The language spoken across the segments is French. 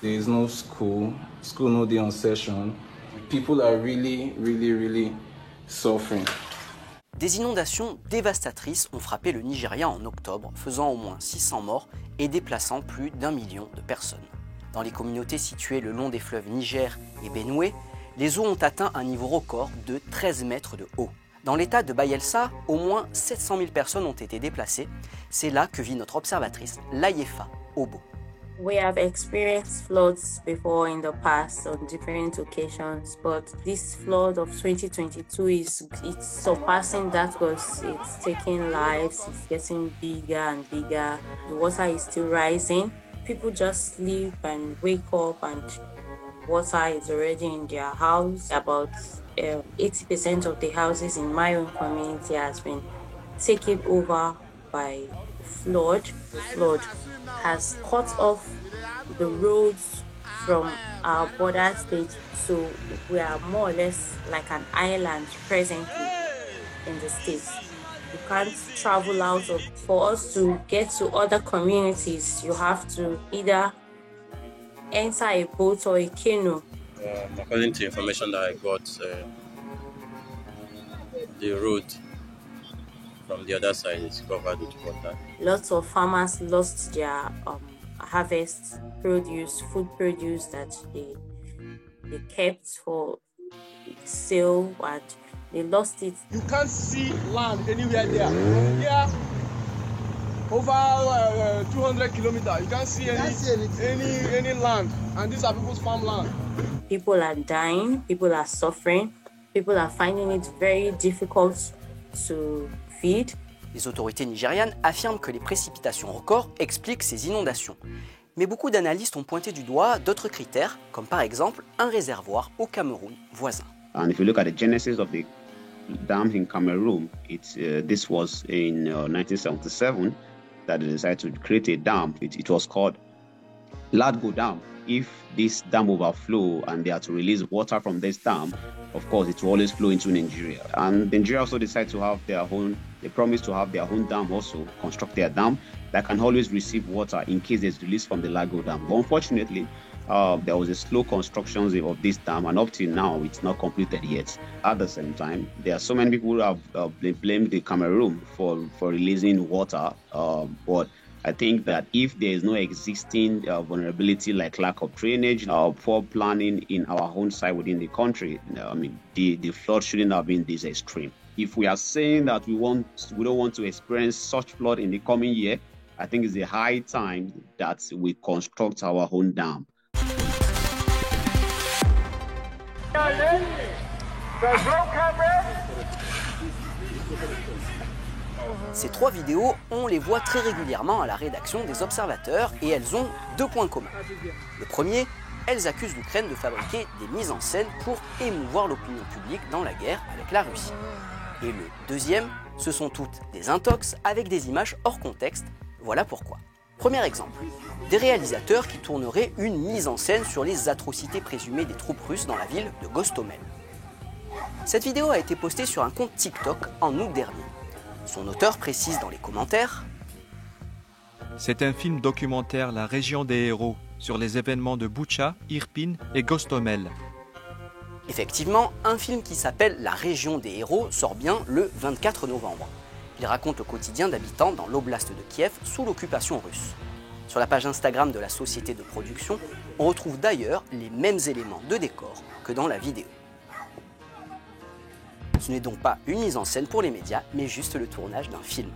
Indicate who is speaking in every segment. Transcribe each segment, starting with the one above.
Speaker 1: There is no school, school no day on session. People are really suffering.
Speaker 2: Des inondations dévastatrices ont frappé le Nigeria en octobre, faisant au moins 600 morts et déplaçant plus d'1 million de personnes. Dans les communautés situées le long des fleuves Niger et Benue, les eaux ont atteint un niveau record de 13 mètres de haut. Dans l'état de Bayelsa, au moins 700 000 personnes ont été déplacées. C'est là que vit notre observatrice, Layefa Obo.
Speaker 3: We have experienced floods before in the past on different occasions, but this flood of 2022 it's surpassing that because it's taking lives, it's getting bigger and bigger. The water is still rising. People just sleep and wake up and water is already in their house. About 80% of the houses in my own community has been taken over by flood. The flood has cut off the roads from our border state, so we are more or less like an island presently in the states. You can't travel out of. For us to get to other communities, you have to either enter a boat or a canoe.
Speaker 4: According to information that I got, the road from the other side is covered with water.
Speaker 3: Lots of farmers lost their harvest produce, food produce that they kept for sale, and they lost it.
Speaker 5: You can't see land anywhere there. Here, over 200 kilometers, you can't see any land, and these are people's farmland.
Speaker 3: People are dying, people are suffering, people are finding it very difficult to feed.
Speaker 2: Les autorités nigérianes affirment que les précipitations records expliquent ces inondations. Mais beaucoup d'analystes ont pointé du doigt d'autres critères, comme par exemple un réservoir au Cameroun voisin.
Speaker 6: And if you look at the genesis of the dam in Cameroon, this was in 1977 that they decided to create a dam. It was called Ladgo Dam. If this dam overflow and they are to release water from this dam, of course, it will always flow into Nigeria. And Nigeria also decided to have their own, they promised to have their own dam also, construct their dam that can always receive water in case it's released from the Lago Dam. But unfortunately, there was a slow construction of this dam, and up till now, it's not completed yet. At the same time, there are so many people who have blamed the Cameroon for releasing water, but I think that if there is no existing vulnerability like lack of drainage, poor planning in our own side within the country, the flood shouldn't have been this extreme. If we are saying that we don't want to experience such flood in the coming year, I think it's a high time that we construct our own dam.
Speaker 2: Ces trois vidéos, on les voit très régulièrement à la rédaction des Observateurs et elles ont deux points communs. Le premier, elles accusent l'Ukraine de fabriquer des mises en scène pour émouvoir l'opinion publique dans la guerre avec la Russie. Et le deuxième, ce sont toutes des intox avec des images hors contexte. Voilà pourquoi. Premier exemple, des réalisateurs qui tourneraient une mise en scène sur les atrocités présumées des troupes russes dans la ville de Gostomel. Cette vidéo a été postée sur un compte TikTok en août dernier. Son auteur précise dans les commentaires:
Speaker 7: c'est un film documentaire La Région des Héros sur les événements de Boutcha, Irpin et Gostomel.
Speaker 2: Effectivement, un film qui s'appelle La Région des Héros sort bien le 24 novembre. Il raconte le quotidien d'habitants dans l'oblast de Kiev sous l'occupation russe. Sur la page Instagram de la société de production, on retrouve d'ailleurs les mêmes éléments de décor que dans la vidéo. Ce n'est donc pas une mise en scène pour les médias, mais juste le tournage d'un film.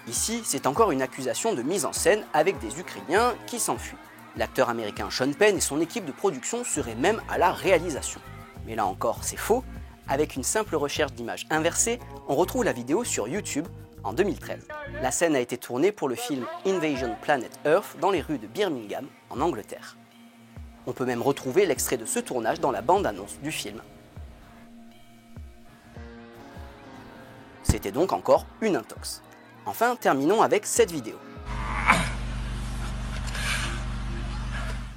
Speaker 2: Ici, c'est encore une accusation de mise en scène avec des Ukrainiens qui s'enfuient. L'acteur américain Sean Penn et son équipe de production seraient même à la réalisation. Mais là encore, c'est faux. Avec une simple recherche d'images inversée, on retrouve la vidéo sur YouTube en 2013. La scène a été tournée pour le film Invasion Planet Earth dans les rues de Birmingham, en Angleterre. On peut même retrouver l'extrait de ce tournage dans la bande-annonce du film. C'était donc encore une intox. Enfin, terminons avec cette vidéo.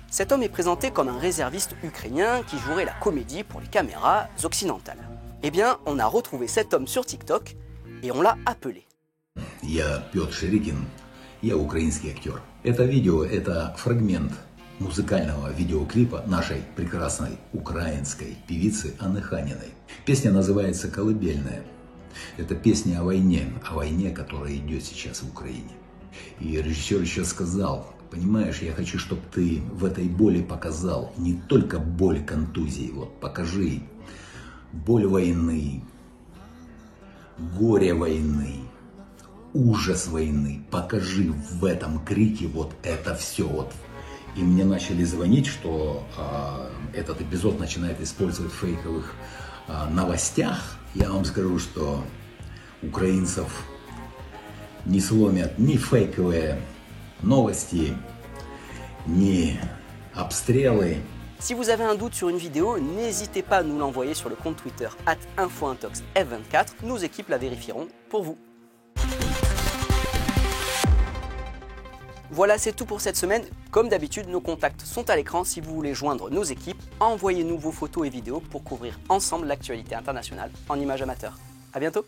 Speaker 2: Cet homme est présenté comme un réserviste ukrainien qui jouerait la comédie pour les caméras occidentales. Eh bien, on a retrouvé cet homme sur TikTok et on l'a appelé.
Speaker 8: Я Петр Шеригин, Я украинский актер. Это видео – это фрагмент музыкального видеоклипа нашей прекрасной украинской певицы Анны Ханиной. Песня называется «Колыбельная». Это песня о войне, которая идет сейчас в Украине. И режиссер еще сказал: понимаешь, я хочу, чтобы ты в этой боли показал не только боль контузии, вот покажи боль войны, горе войны, ужас войны, покажи в этом крике вот это все вот. И мне начали звонить, что этот эпизод начинает использовать в фейковых новостях. Я вам скажу, что украинцев не сломят ни фейковые новости, ni обстрелы.
Speaker 2: Si vous avez un doute sur une vidéo, n'hésitez pas à nous l'envoyer sur le compte Twitter @infointoxf24. Nos équipes la vérifieront pour vous. Voilà, c'est tout pour cette semaine. Comme d'habitude, nos contacts sont à l'écran si vous voulez joindre nos équipes. Envoyez-nous vos photos et vidéos pour couvrir ensemble l'actualité internationale en images amateurs. À bientôt.